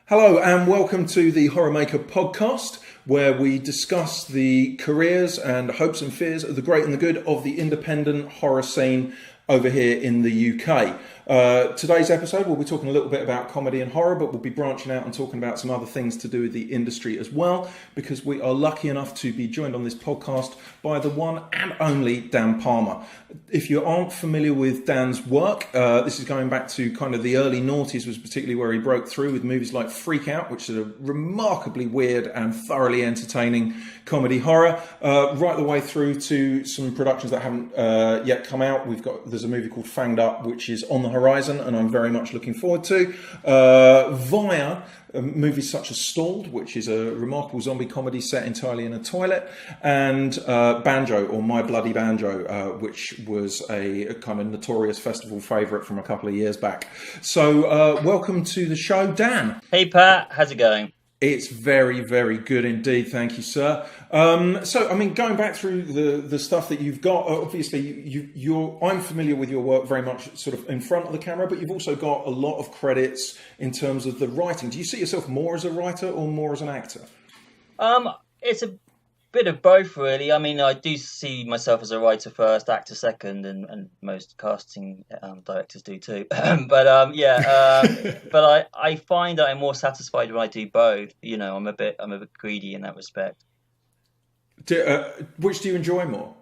Hello and welcome to the HorrorMaker podcast, where we discuss the careers and hopes and fears of the great and the good of the independent horror scene over here in the UK. Today's episode, we'll be talking a little bit about comedy and horror, but we'll be branching out and talking about some other things to do with the industry as well, because we are lucky enough to be joined on this podcast by the one and only Dan Palmer. If you aren't familiar with Dan's work, this is going back to kind of the early noughties, was particularly where he broke through with movies like Freak Out, which is a remarkably weird and thoroughly entertaining comedy horror, right the way through to some productions that haven't yet come out. There's a movie called Fanged Up, which is on the horizon, and I'm very much looking forward to, via movies such as Stalled, which is a remarkable zombie comedy set entirely in a toilet, and Banjo, or My Bloody Banjo, which was a kind of notorious festival favourite from a couple of years back. So welcome to the show, Dan. Hey Pat, how's it going? It's very, very good indeed. Thank you, sir. So, I mean, going back through the stuff that you've got, obviously, I'm familiar with your work very much sort of in front of the camera, but you've also got a lot of credits in terms of the writing. Do you see yourself more as a writer or more as an actor? It's a bit of both, really. I mean, I do see myself as a writer first, actor second, and most casting directors do too. But I find that I'm more satisfied when I do both. You know, I'm a bit greedy in that respect. Which do you enjoy more?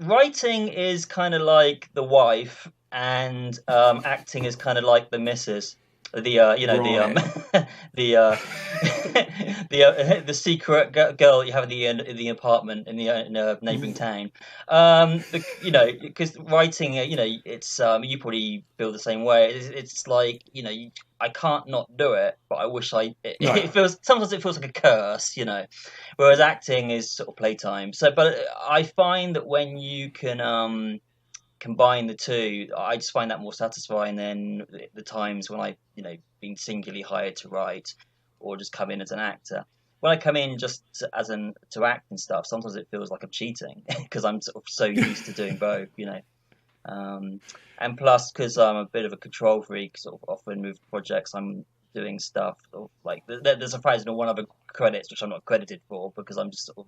Writing is kind of like the wife, and acting is kind of like the missus. The secret girl you have in the apartment in the neighbouring town. Because writing, it's you probably feel the same way. It's like I can't not do it, but I wish it feels sometimes it feels like a curse, Whereas acting is sort of playtime. So, but I find that when you can combine the two, I just find that more satisfying than the times when I, been singularly hired to write or just come in as an actor. When I come in just to act and stuff, sometimes it feels like I'm cheating because I'm sort of so used to doing both, And plus, because I'm a bit of a control freak, sort of often with projects, I'm doing stuff sort of like there's a phrase in one other credits which I'm not credited for because I'm just sort of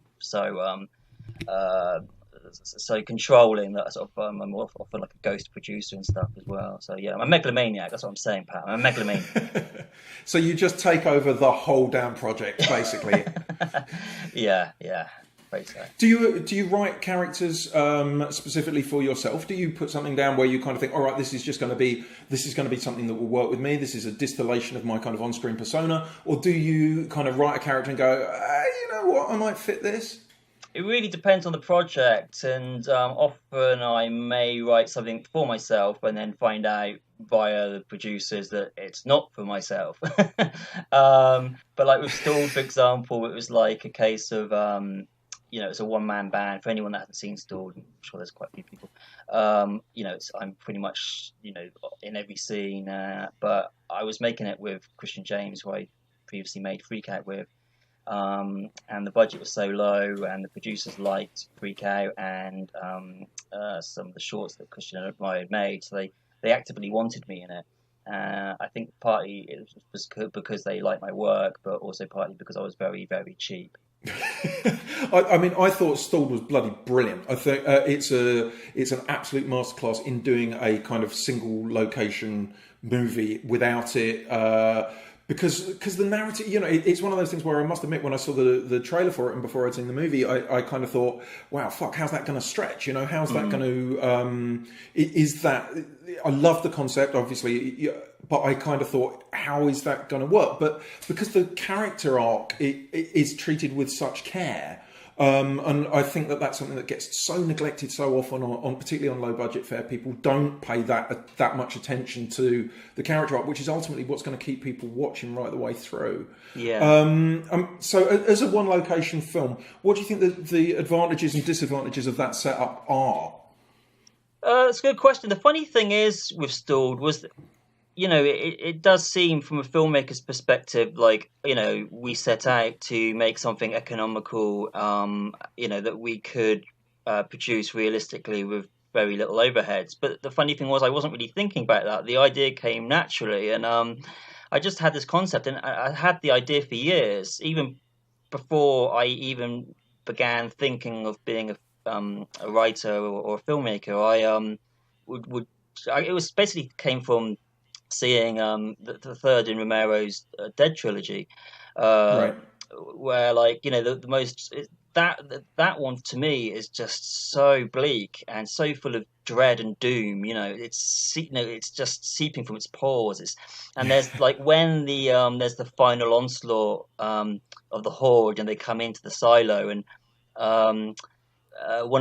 so controlling that sort of I'm often like a ghost producer and stuff as well. So yeah, I'm a megalomaniac. That's what I'm saying, Pat. I'm a megalomaniac. So you just take over the whole damn project, basically. Yeah. So. Do you write characters specifically for yourself? Do you put something down where you kind of think, all right, this is going to be something that will work with me. This is a distillation of my kind of on-screen persona, or do you kind of write a character and go, you know what, I might fit this? It really depends on the project, and often I may write something for myself and then find out via the producers that it's not for myself. But like with Stalled, for example, it was like a case of, it's a one-man band. For anyone that hasn't seen Stalled, I'm sure there's quite a few people. I'm pretty much, in every scene. But I was making it with Christian James, who I previously made Freak Out with. And the budget was so low, and the producers liked Freak Out and some of the shorts that Christian and I had made, so they actively wanted me in it. I think partly it was because they liked my work, but also partly because I was very, very cheap. I thought Stalled was bloody brilliant. I think it's an absolute masterclass in doing a kind of single location movie without it. Because the narrative, it's one of those things where I must admit, when I saw the trailer for it and before I'd seen the movie, I kind of thought, wow, fuck, how's that going to stretch? How's that going to, is that, I love the concept, obviously, but I kind of thought, how is that going to work? But because the character arc is treated with such care, and I think that's something that gets so neglected so often on particularly on low budget fare. People don't pay that much attention to the character arc, which is ultimately what's going to keep people watching right the way through. Yeah. So as a one location film, what do you think the advantages and disadvantages of that setup are? That's a good question. The funny thing is with Stalled was that, it does seem from a filmmaker's perspective like, we set out to make something economical, that we could produce realistically with very little overheads. But the funny thing was, I wasn't really thinking about that. The idea came naturally, and I just had this concept, and I had the idea for years, even before I even began thinking of being a writer or a filmmaker. Would it was basically came from seeing the third in Romero's Dead trilogy, Right. where, like, the most that one to me is just so bleak and so full of dread and doom. It's just seeping from its pores. And there's like when there's the final onslaught of the horde, and they come into the silo, and one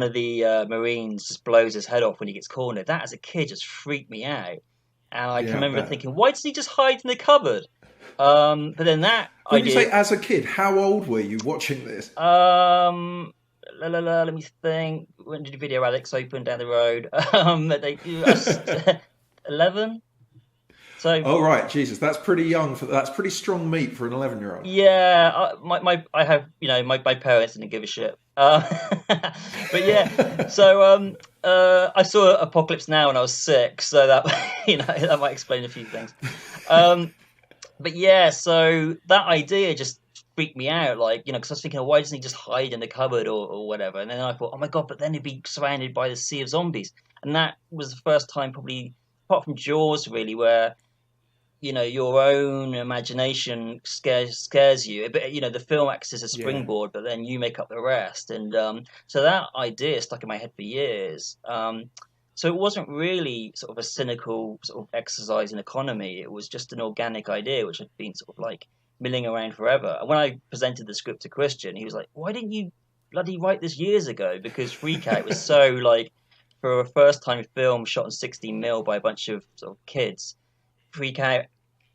of the Marines just blows his head off when he gets cornered. That, as a kid, just freaked me out. And I can remember thinking, why does he just hide in the cupboard? But then that When idea... you say as a kid, how old were you watching this? Let me think. When did Video Alex open down the road? 11. So, oh right, Jesus, that's pretty young that's pretty strong meat for an 11-year-old. Yeah, I have my parents didn't give a shit. But yeah, so I saw Apocalypse Now when I was 6, so that that might explain a few things. But yeah, so that idea just freaked me out, because I was thinking, why doesn't he just hide in the cupboard or whatever? And then I thought, oh my god, but then he'd be surrounded by the sea of zombies. And that was the first time, probably apart from Jaws, really, where your own imagination scares you. But the film acts as a springboard, but then you make up the rest. And so that idea stuck in my head for years. So it wasn't really sort of a cynical sort of exercise in economy. It was just an organic idea which had been sort of like milling around forever. And when I presented the script to Christian, he was like, "Why didn't you bloody write this years ago?" Because Freak Out was so, like, for a first-time film shot on 16mm by a bunch of sort of kids, Freak Out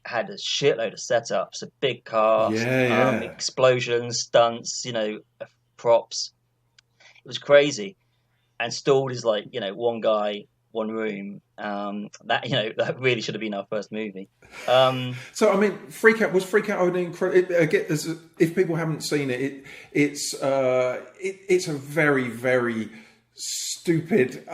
had a shitload of setups, a big cast, explosions, stunts, props. It was crazy. And Stalled is like, one guy, one room. That really should have been our first movie. So I mean, Freak Out an incredible. Again, if people haven't seen it, it's a very, very stupid,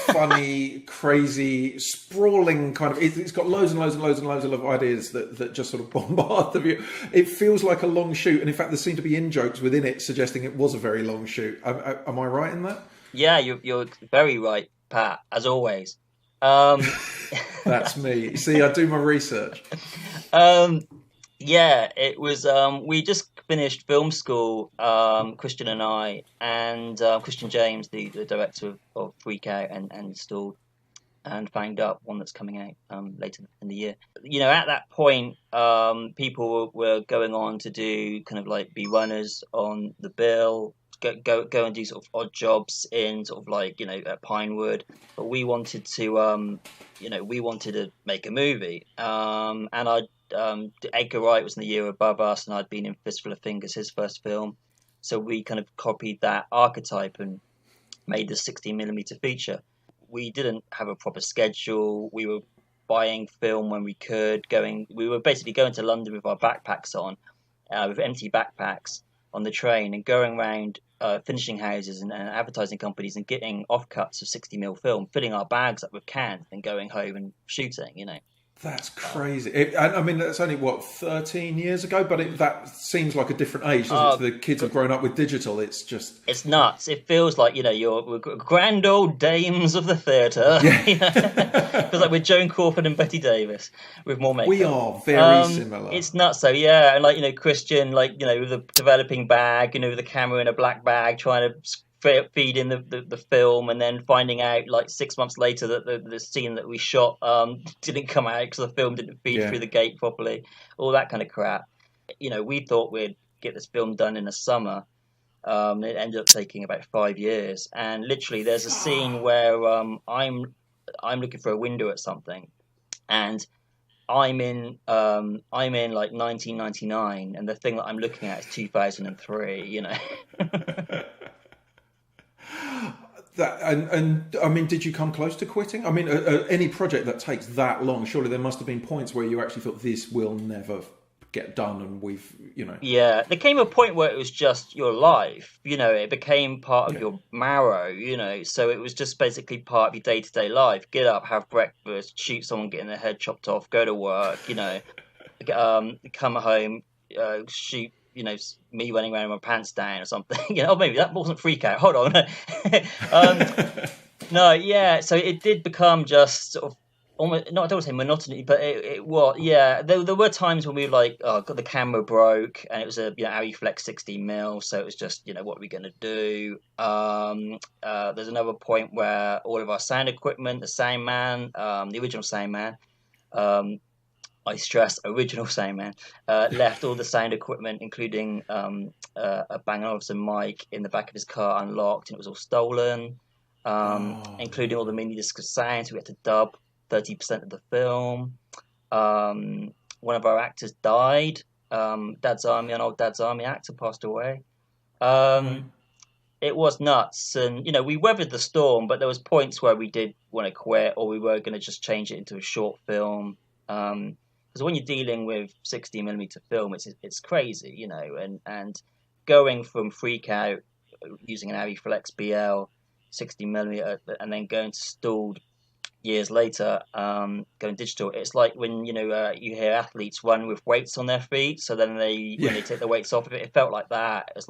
funny, crazy, sprawling kind of. It's got loads and loads and loads and loads of ideas that just sort of bombard the view. It feels like a long shoot, and in fact, there seem to be in-jokes within it suggesting it was a very long shoot. Am I right in that? Yeah, you're very right, Pat, as always. That's me. See, I do my research. Yeah, it was. We just finished film school, Christian and I, and Christian James, the director of Freak Out and Stalled and Fanged Up, one that's coming out later in the year. At that point, people were going on to do kind of like be runners on the bill, go and do sort of odd jobs in sort of like at Pinewood. But we wanted to make a movie, and Edgar Wright was in the year above us, and I'd been in Fistful of Fingers, his first film. So we kind of copied that archetype and made the 16mm feature. We didn't have a proper schedule. We were buying film when we could. We were basically going to London with our backpacks on, with empty backpacks on the train, and going around finishing houses and advertising companies and getting offcuts of 60mm film, filling our bags up with cans, and going home and shooting. That's crazy. I mean, that's only, 13 years ago? But that seems like a different age, doesn't it? The kids have grown up with digital. It's nuts. It feels like, you're grand old dames of the theatre. Yeah. Feels like we're Joan Crawford and Betty Davis with more makeup. We are very similar. It's nuts, though, yeah. And, Christian, with a developing bag, with the camera in a black bag, trying to feed in the film, and then finding out 6 months later that the scene that we shot didn't come out because the film didn't feed through the gate properly, all that kind of crap. We thought we'd get this film done in a summer. It ended up taking about 5 years, and literally there's a scene where I'm looking for a window at something, and I'm in 1999, and the thing that I'm looking at is 2003. And I mean, did you come close to quitting? I mean, any project that takes that long, surely there must have been points where you actually thought this will never get done, and we've, Yeah, there came a point where it was just your life, it became part of your marrow, so it was just basically part of your day-to-day life. Get up, have breakfast, shoot someone getting their head chopped off, go to work, come home, shoot, me running around with my pants down or something. Oh, maybe that wasn't freak out. Hold on. No, yeah, so it did become just sort of almost, not, I don't want to say monotony, but it was, yeah. There were times when we were like, oh, the camera broke, and it was a Arri Flex 16mm, so it was just, what are we going to do? There's another point where all of our sound equipment, the sound man, the original sound man, I stress original sound man, left all the sound equipment, including a Bang & Olufsen mic, in the back of his car unlocked, and it was all stolen, including all the mini discs of sound, so we had to dub 30% of the film. One of our actors died. An old Dad's Army actor passed away. It was nuts, and we weathered the storm, but there was points where we did want to quit, or we were going to just change it into a short film. Because when you're dealing with 16mm film, it's crazy, and going from freak out using an Arri Flex BL 16mm and then going to stalled years later, going digital. It's like when you hear athletes run with weights on their feet, so then when they take the weights off of it felt like that. It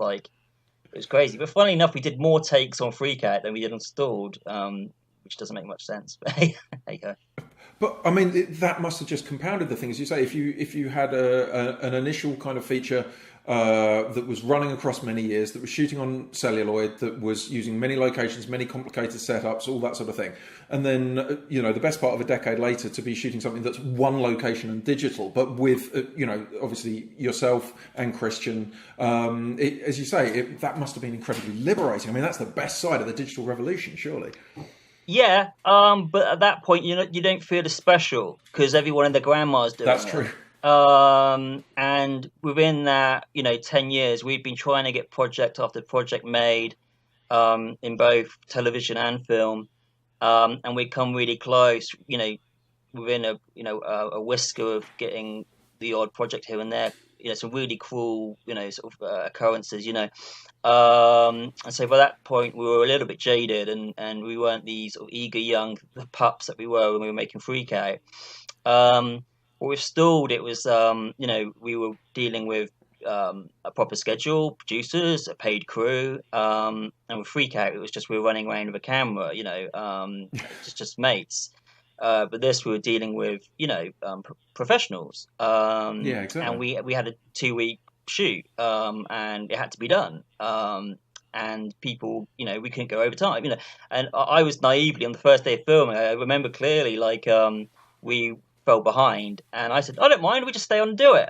was crazy. But funnily enough, we did more takes on freak out than we did on stalled, which doesn't make much sense. But there you go. But I mean, that must have just compounded the thing, as you say. If you had an initial kind of feature that was running across many years, that was shooting on celluloid, that was using many locations, many complicated setups, all that sort of thing, and then the best part of a decade later to be shooting something that's one location and digital, but with obviously yourself and Christian, as you say, that must have been incredibly liberating. I mean, that's the best side of the digital revolution, surely. Yeah, but at that point, you don't feel as special because everyone and their grandma's doing it. That's true. And within that, 10 years, we've been trying to get project after project made, in both television and film, and we come really close, within a whisker of getting the odd project here and there. Some really cool, sort of occurrences, and so by that point we were a little bit jaded, and we weren't these sort of eager young pups that we were when we were making Freak Out. What we've stalled, it was, we were dealing with a proper schedule, producers, a paid crew, and with Freak Out, it was just we were running around with a camera, just mates. But this we were dealing with, professionals. Yeah, exactly. And we had a 2-week shoot, and it had to be done. And people, we couldn't go over time, And I was naively on the first day of filming. I remember clearly, we fell behind, and I said, I don't mind. We just stay on and do it.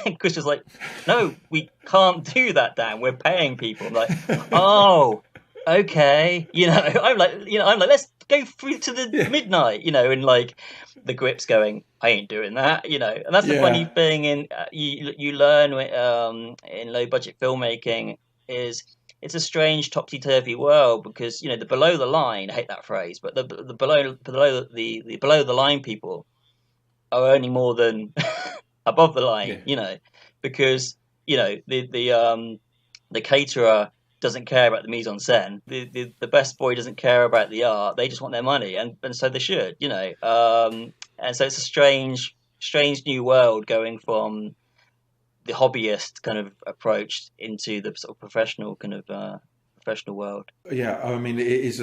And Chris was like, no, we can't do that, Dan. We're paying people. I'm like, oh, okay. I'm like, let's go through to the midnight, and the grip's going, I ain't doing that, and that's the funny thing in you learn in low budget filmmaking is it's a strange topsy-turvy world because the below the line, I hate that phrase, but the below the line people are earning more than above the line, because the caterer doesn't care about the mise en scène. The best boy doesn't care about the art. They just want their money, and so they should, and so it's a strange new world going from the hobbyist kind of approach into the sort of professional kind of professional world. Yeah, I mean, it's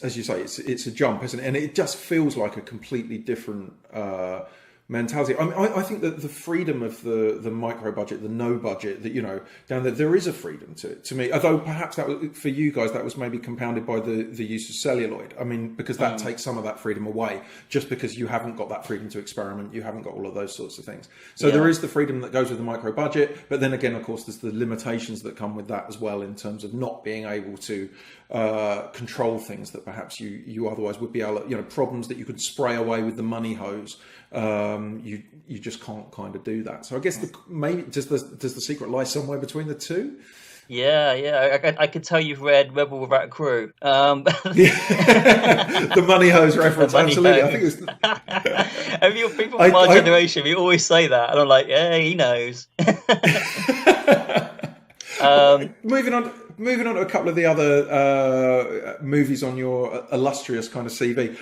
as you say, it's a jump, isn't it? And it just feels like a completely different mentality. I mean, I think that the freedom of the micro budget, the no budget, that down there is a freedom to me. Although perhaps that was, for you guys, that was maybe compounded by the use of celluloid. I mean, because that takes some of that freedom away, just because you haven't got that freedom to experiment, you haven't got all of those sorts of things. So there is the freedom that goes with the micro budget, but then again, of course, there's the limitations that come with that as well, in terms of not being able to control things that perhaps you otherwise would be able to, problems that you could spray away with the money hose. You just can't kind of do that. So I guess maybe does the secret lie somewhere between the two? Yeah. I could tell you've read Rebel Without a Crew. The money hose reference, absolutely. Hose. I think People from our generation, we always say that, and I'm like, yeah, he knows. Moving on to a couple of the other movies on your illustrious kind of CV.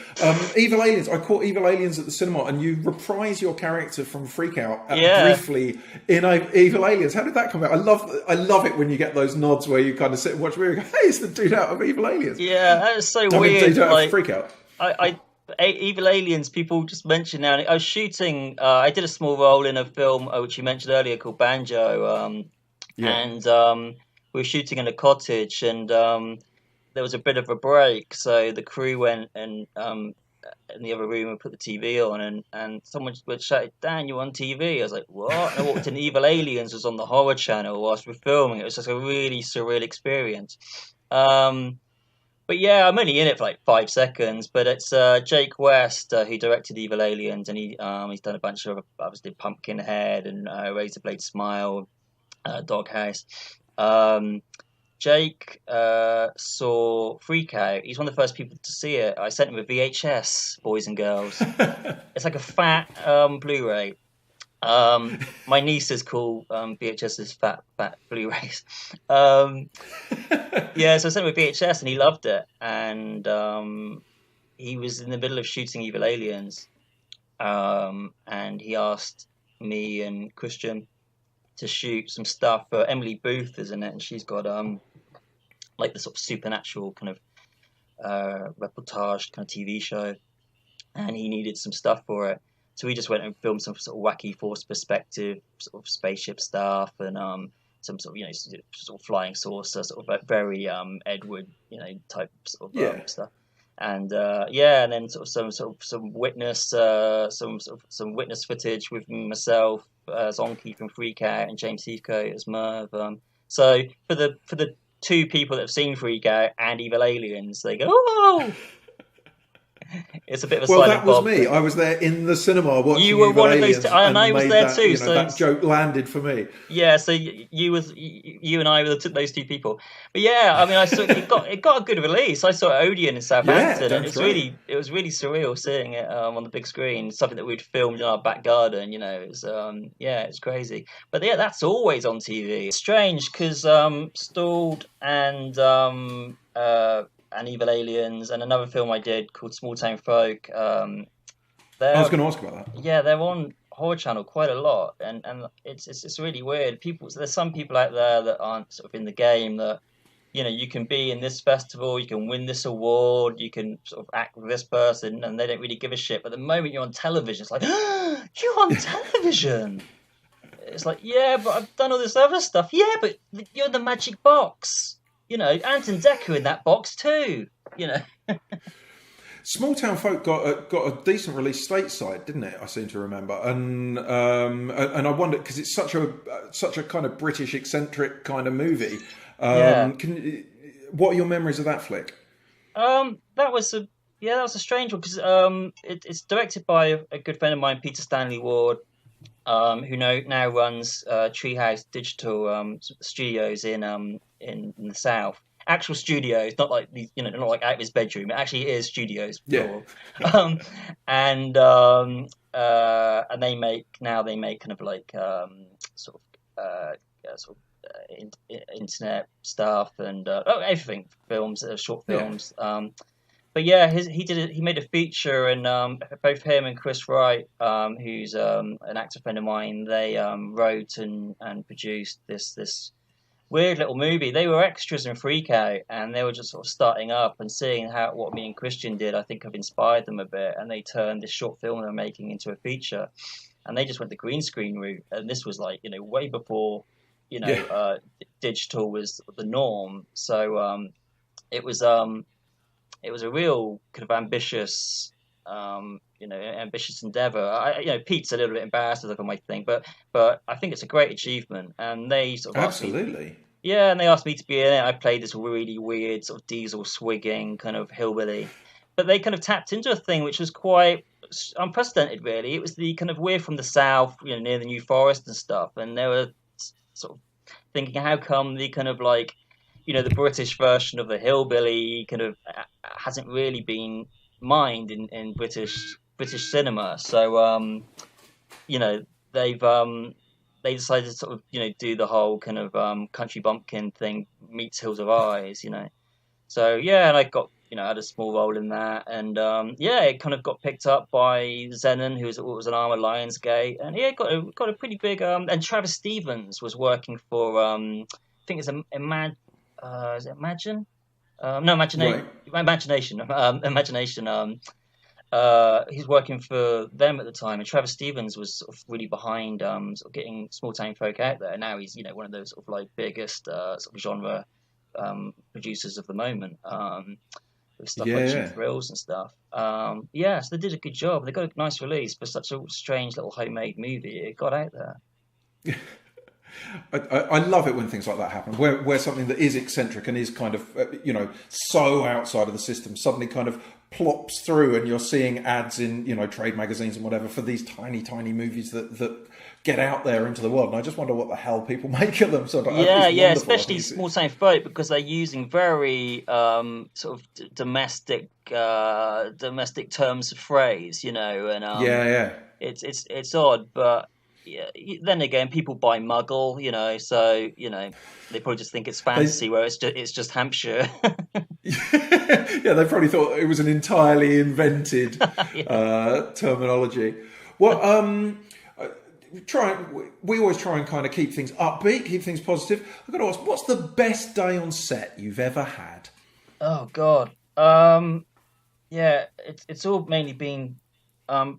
Evil Aliens. I caught Evil Aliens at the cinema, and you reprise your character from Freak Out briefly in Evil Aliens. How did that come out? I love it when you get those nods where you kind of sit and watch a movie and go, hey, it's the dude out of Evil Aliens. Yeah, that is so weird. Dude out of Freak Out. Evil Aliens, people just mention now. I was shooting. I did a small role in a film which you mentioned earlier called Banjo. And we were shooting in a cottage, and there was a bit of a break, so the crew went and in the other room and put the TV on, and someone would shout, "Dan, you're on TV." I was like, "What?" And I walked in. Evil Aliens was on the Horror Channel whilst we were filming. It was just a really surreal experience. But yeah, I'm only in it for like 5 seconds. But it's Jake West who directed Evil Aliens, and he's done a bunch of obviously Pumpkinhead and Razor Blade Smile. Doghouse. Jake saw Freak Out. He's one of the first people to see it. I sent him a VHS, boys and girls. It's like a fat Blu-ray. My nieces call VHS's fat Blu-rays. Yeah, so I sent him a VHS, and he loved it. And he was in the middle of shooting Evil Aliens, and he asked me and Christian to shoot some stuff. Emily Booth is in it, and she's got like the sort of supernatural kind of reportage kind of TV show, and he needed some stuff for it. So we just went and filmed some sort of wacky forced perspective sort of spaceship stuff, and some sort of sort of flying saucer, sort of very Edward type sort of stuff. And and then some witness some witness footage with myself as Onky from Freak Out and James Heathcote as Merv. So for the two people that have seen Freak Out and Evil Aliens, they go, "Oh!" It's a bit of a silent that was Bob. me. I was there in the cinema watching You were Evil one Aliens, of those. And I was there too. So that joke landed for me. Yeah, so you and I were those two people. But yeah, I mean, I saw it got a good release. I saw Odeon in Southampton, and it was really surreal seeing it on the big screen. Something that we'd filmed in our back garden. It was it's crazy. But yeah, that's always on TV. It's strange because Stalled and Evil Aliens and another film I did called Small Town Folk. I was going to ask about that. Yeah, they're on Horror Channel quite a lot, and it's really weird. There's some people out there that aren't sort of in the game that you can be in this festival, you can win this award, you can sort of act with this person, and they don't really give a shit. But the moment you're on television, it's like, you're on television. It's like, yeah, but I've done all this other stuff. Yeah, but you're in the magic box. Anton Decker in that box too. Small Town Folk got a decent release stateside, didn't it? I seem to remember, and I wondered because it's such a kind of British eccentric kind of movie. What are your memories of that flick? That was a strange one because it's directed by a good friend of mine, Peter Stanley Ward, who now runs Treehouse Digital Studios in the south. Actual studios, not like these, not like out of his bedroom. It actually is studios. Yeah. And they make kind of like internet stuff and everything, films, short films. Yeah. But yeah, he made a feature, and both him and Chris Wright, who's an actor friend of mine, they wrote and produced this weird little movie. They were extras in Freak Out, and they were just sort of starting up and seeing what me and Christian did. I think have inspired them a bit, and they turned this short film they were making into a feature, and they just went the green screen route. And this was like way before digital was the norm. So it was a real kind of ambitious ambitious endeavor. Pete's a little bit embarrassed to look at my thing, but I think it's a great achievement. And they sort of absolutely, and they asked me to be in it. I played this really weird sort of diesel swigging kind of hillbilly, but they kind of tapped into a thing which was quite unprecedented. Really, it was the kind of we're from the south, near the New Forest and stuff, and they were sort of thinking, how come the kind of like the British version of the hillbilly kind of hasn't really been mined in British British cinema. So you know, they decided to sort of, you know, do the whole kind of Country Bumpkin thing meets Hills of Eyes, you know. So yeah, and I got, you know, had a small role in that, and yeah, it kind of got picked up by Zenon, who was an arm of Lionsgate, and yeah, got a pretty big. And Travis Stevens was working for I think it's is it Imagine? No, Imagination. Right. Imagination. Imagination. He's working for them at the time, and Travis Stevens was sort of really behind sort of getting small town folk out there. Now he's, you know, one of those sort of like biggest sort of genre producers of the moment, with stuff like Cheap Thrills and stuff. Yeah, so they did a good job. They got a nice release for such a strange little homemade movie. It got out there. I love it when things like that happen, where something that is eccentric and is kind of, you know, so outside of the system suddenly kind of plops through, and you're seeing ads in, you know, trade magazines and whatever for these tiny movies that get out there into the world. And I just wonder what the hell people make of them. So yeah, especially small town folk, because they're using very sort of domestic terms of phrase, you know, and it's odd, but. Yeah. Then again, people buy Muggle, you know, so you know they probably just think it's fantasy, where it's just Hampshire. Yeah, they probably thought it was an entirely invented terminology. Well, we always try and kind of keep things upbeat, keep things positive. I've got to ask, what's the best day on set you've ever had? Oh God, yeah, it's all mainly been.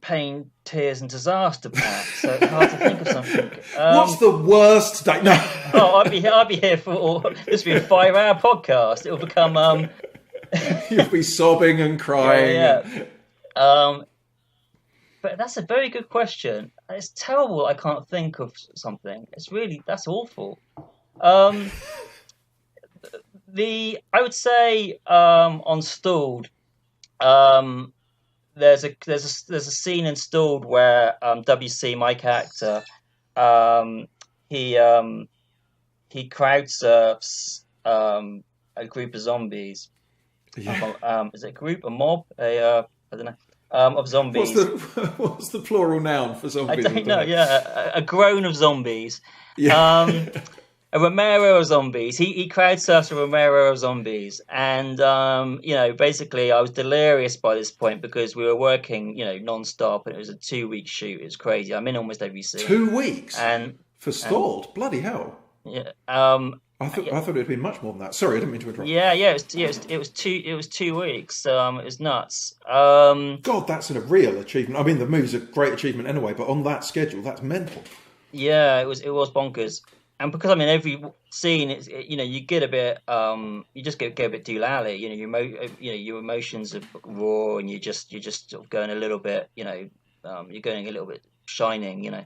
Pain, tears, and disaster, Pat. So it's hard to think of something. What's the worst day? No. Oh, I'd be here for this. Will be a 5-hour podcast. It will become. You'll be sobbing and crying. Yeah. But that's a very good question. It's terrible. I can't think of something. That's awful. I would say on Stalled. There's a scene in Stalled where WC, my character, he crowd surfs a group of zombies. Yeah. Is it a group, a mob, I don't know, of zombies? What's the plural noun for zombies? I don't know. Yeah, a groan of zombies. Yeah. A Romero of zombies. He crowd surfs a Romero of zombies, and you know, basically, I was delirious by this point because we were working, you know, non-stop, and it was a 2-week shoot. It was crazy. I'm in almost every scene. 2 weeks, and for Stalled, bloody hell. Yeah. I thought it had been much more than that. Sorry, I didn't mean to interrupt. Yeah. It was 2 weeks. It was nuts. God, that's a real achievement. I mean, the movie's a great achievement anyway, but on that schedule, that's mental. Yeah, it was bonkers. And because I'm in every scene, you know, you get a bit, you just get a bit doolally. You know, your emotions are raw, and you're just sort of going a little bit, you know, you're going a little bit shining, you know.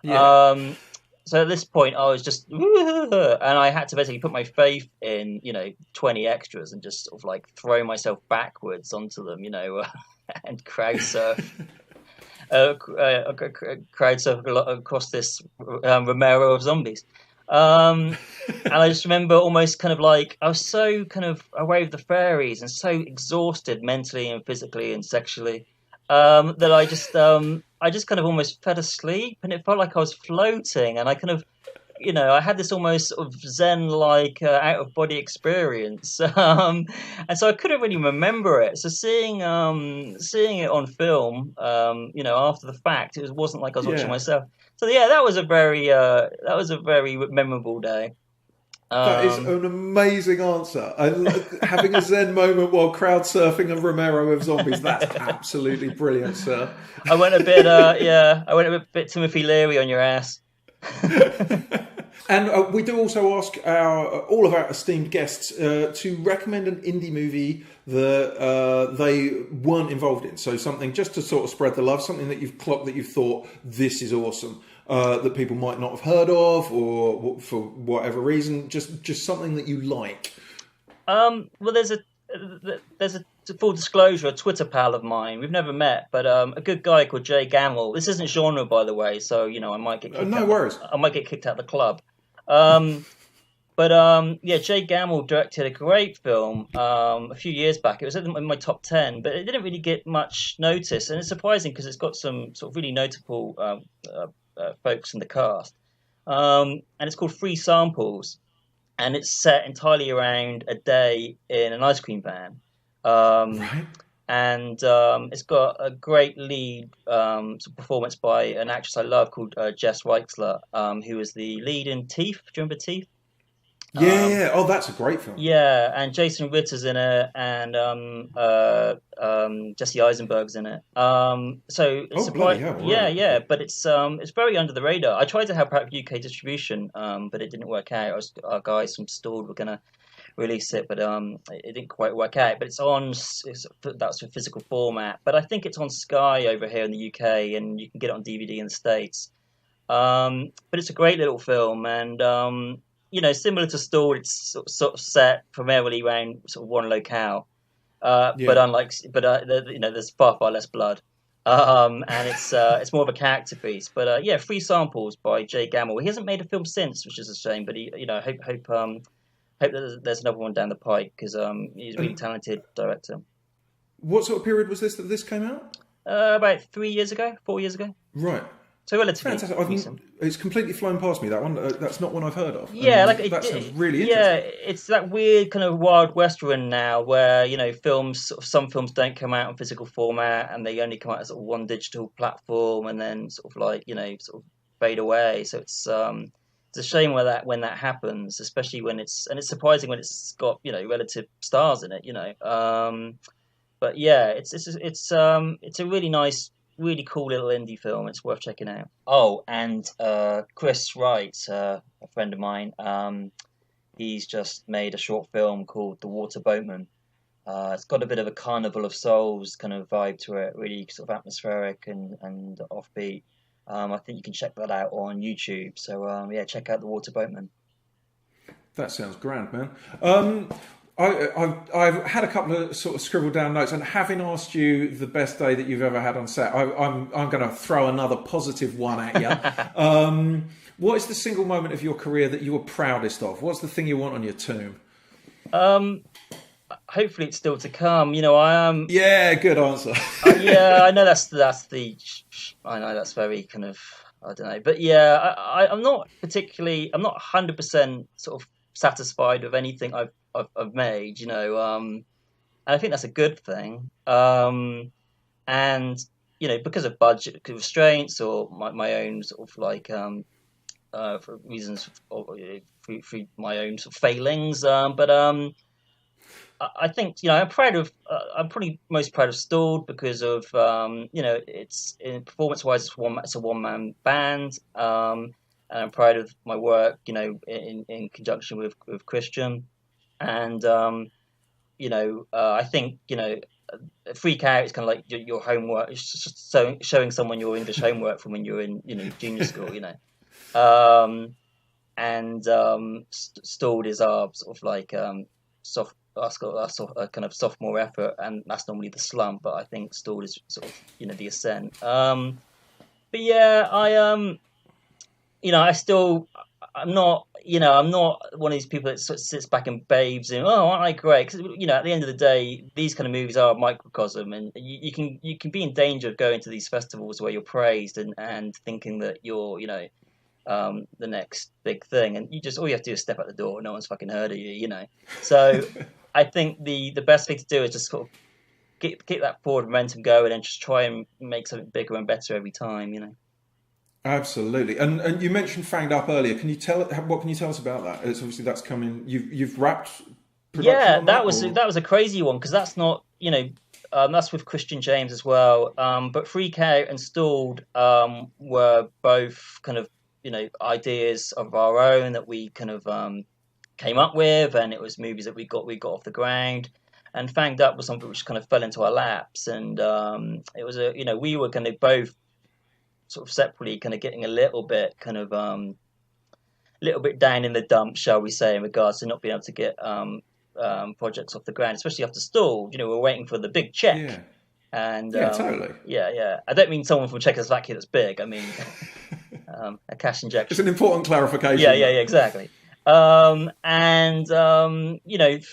Yeah. So at this point, I was just, and I had to basically put my faith in, you know, 20 extras and just sort of like throw myself backwards onto them, you know, and crowd surf. Crowd surf across this Romero of zombies. And I just remember almost kind of like I was so kind of away with the fairies and so exhausted mentally and physically and sexually that I just kind of almost fell asleep, and it felt like I was floating, and I kind of, you know, I had this almost sort of Zen-like out of body experience, and so I couldn't really remember it. So seeing it on film, you know, after the fact, it wasn't like I was watching myself. So yeah, that was a very memorable day. That is an amazing answer. Having a Zen moment while crowd surfing a Romero of zombies, that's absolutely brilliant, sir. I went a bit Timothy Leary on your ass. And we do also ask all of our esteemed guests to recommend an indie movie that they weren't involved in. So something just to sort of spread the love, something that you've clocked that you've thought, this is awesome, that people might not have heard of, or for whatever reason, just something that you like. Well, there's a full disclosure, a Twitter pal of mine. We've never met, but a good guy called Jay Gamble. This isn't genre, by the way, so you know I might get kicked no worries. I might get kicked out of the club. But yeah, Jay Gamble directed a great film a few years back. It was in my top 10, but it didn't really get much notice, and it's surprising because it's got some sort of really notable folks in the cast. And it's called Free Samples, and it's set entirely around a day in an ice cream van. Um, Right. and it's got a great lead sort of performance by an actress I love called Jess Weixler, who was the lead in Teeth. Do you remember Teeth? Yeah, Um, yeah. Oh, that's a great film. yeah, and Jason Ritter's in it, and Jesse Eisenberg's in it. So it's Oh, bloody hell! yeah, Right. yeah, but it's very under the radar. I tried to help out with UK distribution, but it didn't work out. Our guys from Stalled were gonna release it, but it didn't quite work out. But that's a physical format. But I think it's on Sky over here in the UK, and you can get it on DVD in the States. But it's a great little film, and similar to Stalled, it's sort of set primarily around sort of one locale. But Yeah. there's far less blood. And it's more of a character piece. But yeah, Free Samples by Jay Gamble. He hasn't made a film since, which is a shame. But hope that there's another one down the pike because he's a really And talented director. what sort of period was this that this came out? About 3 years ago, 4 years ago, Right. so relatively Fantastic. recent. It's completely flown past me, that one. That's not one I've heard of. Yeah, like That sounds really yeah, interesting. it's that weird kind of wild west we're in now, where some films don't come out in physical format, and they only come out as sort of one digital platform, and then sort of like sort of fade away. So it's a shame when that happens, especially when it's surprising when it's got relative stars in it. But yeah, it's a really nice, really cool little indie film. It's worth checking out. Oh, and Chris Wright, a friend of mine, he's just made a short film called The Water Boatman. It's got a bit of a Carnival of Souls kind of vibe to it, really sort of atmospheric and offbeat. I think you can check that out on YouTube. So yeah, check out The Water Boatman. That sounds grand, man. I've had a couple of sort of scribbled down notes, and having asked you the best day that you've ever had on set, I'm going to throw another positive one at you. What is the single moment of your career that you were proudest of? What's the thing you want on your tomb? Um, Hopefully it's still to come. I am. Yeah, good answer. Yeah, I know I know that's very kind of, I don't know, but yeah, I'm not 100% sort of satisfied with anything I've made. And I think that's a good thing. And because of budget constraints or my own sort of like for reasons through my own sort of failings, but I think I'm proud of. I'm probably most proud of Stalled because of it's performance wise it's a one man band, and I'm proud of my work in conjunction with Christian, and I think Freak Out is kind of like your homework. It's just showing someone your English homework from when you're in junior school. And Stalled is our sort of like soft. That's got a kind of sophomore effort, and that's normally the slump. But I think Stalled is sort of the ascent. But yeah, I'm not one of these people that sort of sits back and babes and aren't I great? Because at the end of the day, these kind of movies are a microcosm, and you can be in danger of going to these festivals where you're praised and thinking that you're the next big thing, and all you have to do is step out the door. No one's fucking heard of you. So I think the best thing to do is just sort of get that forward momentum going and just try and make something bigger and better every time. Absolutely. And you mentioned Fanged Up earlier. Can you what can you tell us about that? It's obviously that's coming. You've wrapped production Yeah, on that that, was or? that was a crazy one because that's not that's with Christian James as well. But Freak Out and Stalled were both kind of ideas of our own that we kind of came up with, and it was movies that we got off the ground. And Fanged Up was something which kind of fell into our laps, and it was we were kind of both sort of separately kind of getting a little bit down in the dumps, shall we say, in regards to not being able to get projects off the ground, especially after Stalled. We're waiting for the big check. Yeah. And Yeah, totally. yeah. I don't mean someone from Czechoslovakia that's big. I mean a cash injection. It's an important clarification. Yeah, exactly.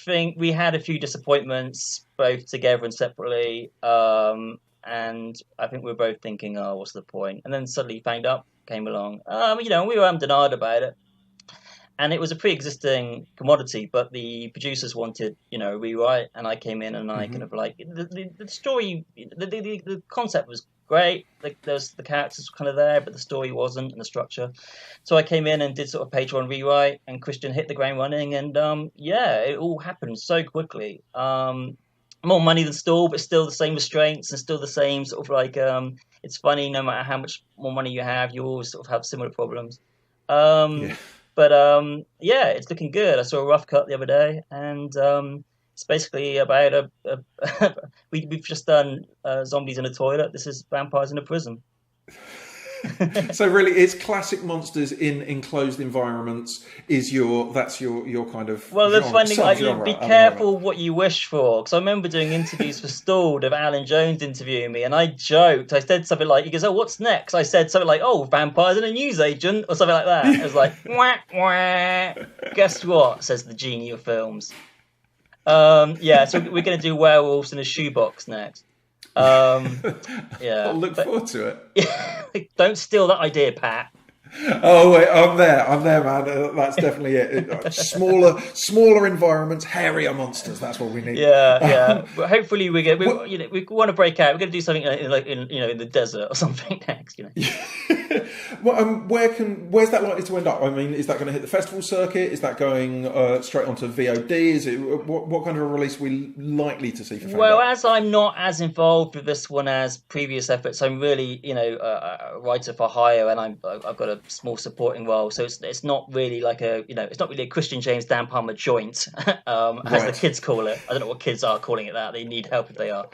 Think we had a few disappointments both together and separately. And I think we were both thinking, oh, what's the point? And then suddenly Fanged Up came along. We were denied about it. And it was a pre-existing commodity, but the producers wanted, a rewrite, and I came in and I kind of like the story, the concept was great. Like the characters were kind of there, but the story wasn't, and the structure. So I came in and did sort of page one rewrite, and Christian hit the ground running, and it all happened so quickly. More money than Stall, but still the same restraints and still the same sort of like. It's funny, no matter how much more money you have, you always sort of have similar problems. But it's looking good. I saw a rough cut the other day, and it's basically about we've just done zombies in a toilet. This is vampires in a prison. So really, it's classic monsters in enclosed environments. That's your kind of the funny thing, be careful what you wish for. Because I remember doing interviews for Stalled of Alan Jones interviewing me, and I joked. I said something like, "He goes, oh, what's next?" I said something like, "Oh, vampires and a newsagent," or something like that. I was like, "Wah wah." Guess what? Says the genie of films. So we're going to do werewolves in a shoebox next. I'll look forward to it. Don't steal that idea, Pat. Oh wait, I'm there, man. That's definitely it. Smaller environments, hairier monsters. That's what we need. Yeah. But hopefully we want to break out. We're going to do something in the desert or something next. Well, where's that likely to end up? I mean, is that going to hit the festival circuit? Is that going straight onto VOD? Is it what kind of a release are we likely to see for? Well, as I'm not as involved with this one as previous efforts, I'm really a writer for hire, and I've got a small supporting role, so it's not really like it's not really a Christian James Dan Palmer joint, as the kids call it. I don't know what kids are calling it that. They need help if they are.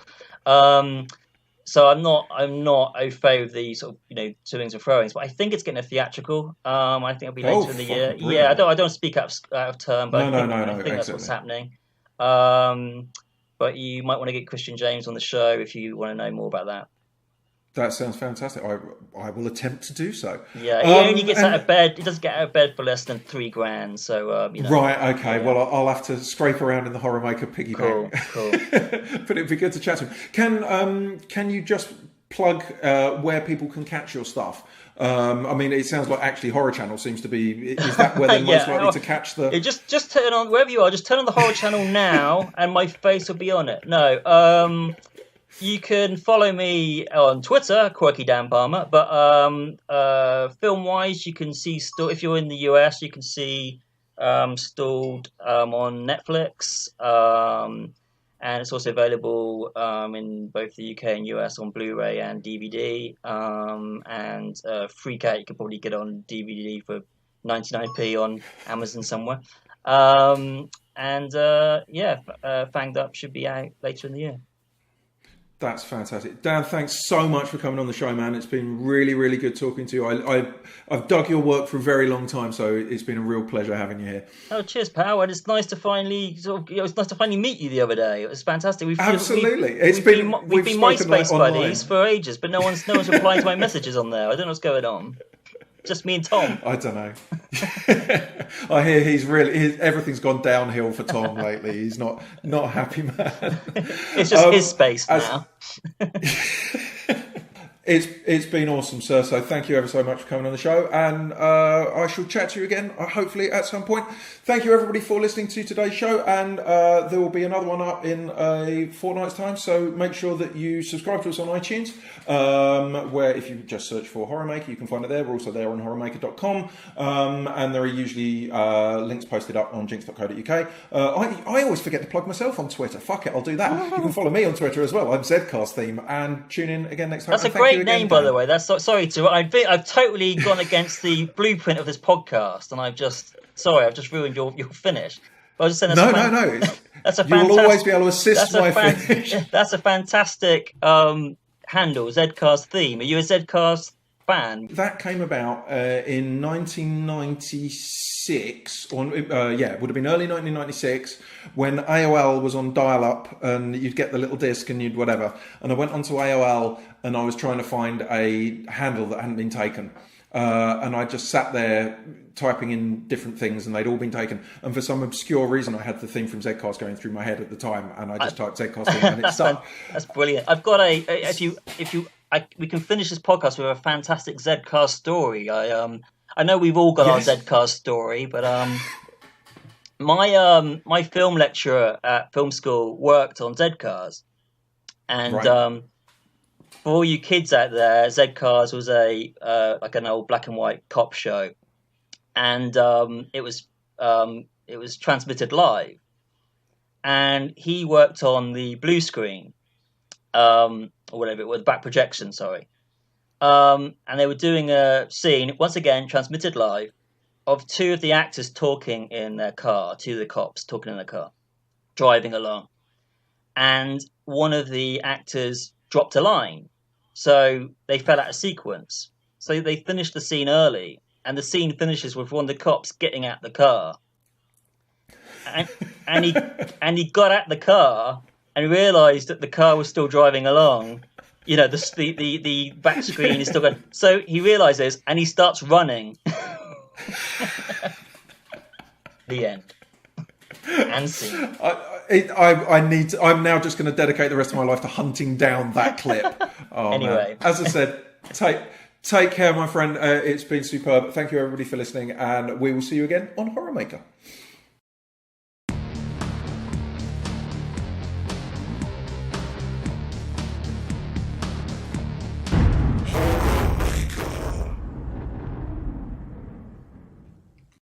So I'm not au fait with the sort of toings and froings, but I think it's getting a theatrical. I think it'll be later in the year. Brilliant. Yeah, I don't speak out of term, but I think that's what's happening. But you might want to get Christian James on the show if you want to know more about that. That sounds fantastic. I will attempt to do so. Yeah, he only gets out of bed. He doesn't get out of bed for less than $3,000. So Right. Okay. Yeah. Well, I'll have to scrape around in the HorrorMaker piggy bank. Cool. But it'd be good to chat to him. Can you just plug where people can catch your stuff? I mean, it sounds like actually Horror Channel seems to be. Is that where they're most likely to catch the? Just turn on wherever you are. Just turn on the Horror Channel now, and my face will be on it. No. You can follow me on Twitter, Quirky Dan Palmer. But film-wise, you can see if you're in the US, you can see Stalled on Netflix, and it's also available in both the UK and US on Blu-ray and DVD. And Freak Out, you could probably get on DVD for 99p on Amazon somewhere. Fanged Up should be out later in the year. That's fantastic. Dan, thanks so much for coming on the show, man. It's been really, really good talking to you. I've dug your work for a very long time, so it's been a real pleasure having you here. Oh, cheers, pal. And it's nice to finally meet you the other day. It was fantastic. Absolutely. We've been MySpace buddies for ages, but no one's replying to my messages on there. I don't know what's going on. Just me and Tom. I don't know. I hear everything's gone downhill for Tom lately. He's not a happy man. It's just his space now. It's been awesome, sir. So thank you ever so much for coming on the show, and I shall chat to you again, hopefully at some point. Thank you everybody for listening to today's show, and there will be another one up in a fortnight's time. So make sure that you subscribe to us on iTunes, where if you just search for HorrorMaker, you can find it there. We're also there on HorrorMaker.com, and there are usually links posted up on jinx.co.uk. I always forget to plug myself on Twitter. Fuck it, I'll do that. You can follow me on Twitter as well. I'm Zcast Theme, and tune in again next time. That's a great name, by the way. I've totally gone against the blueprint of this podcast, and I've just ruined your finish. I was just saying no. That's a fantastic. You'll always be able to assist my finish. That's a fantastic handle, Zcast Theme. Are you a Zcast fan? That came about in 1996, or it would have been early 1996, when AOL was on dial-up, and you'd get the little disc and you'd whatever. And I went onto AOL and I was trying to find a handle that hadn't been taken. and I just sat there typing in different things, and they'd all been taken. And for some obscure reason, I had the theme from Zcast going through my head at the time, and I just typed Zcast in, and it stuck. That's brilliant. I've got we can finish this podcast with a fantastic Zcast story. I know we've all got our Zcast story, but my film lecturer at film school worked on Zcars, and for all you kids out there, Zcars was like an old black and white cop show, and it was transmitted live, and he worked on the blue screen, or whatever it was, back projection, sorry. And they were doing a scene, once again, transmitted live, of two of the actors talking in their car, two of the cops talking in their car, driving along. And one of the actors dropped a line. So they fell out of sequence. So they finished the scene early. And the scene finishes with one of the cops getting out the car. And he got out the car and realised that the car was still driving along. You know, the back screen is still going. So he realises and he starts running. The end. And scene. I'm now just going to dedicate the rest of my life to hunting down that clip. Oh, anyway, man. As I said, take care, my friend. It's been superb. Thank you, everybody, for listening, and we will see you again on HorrorMaker.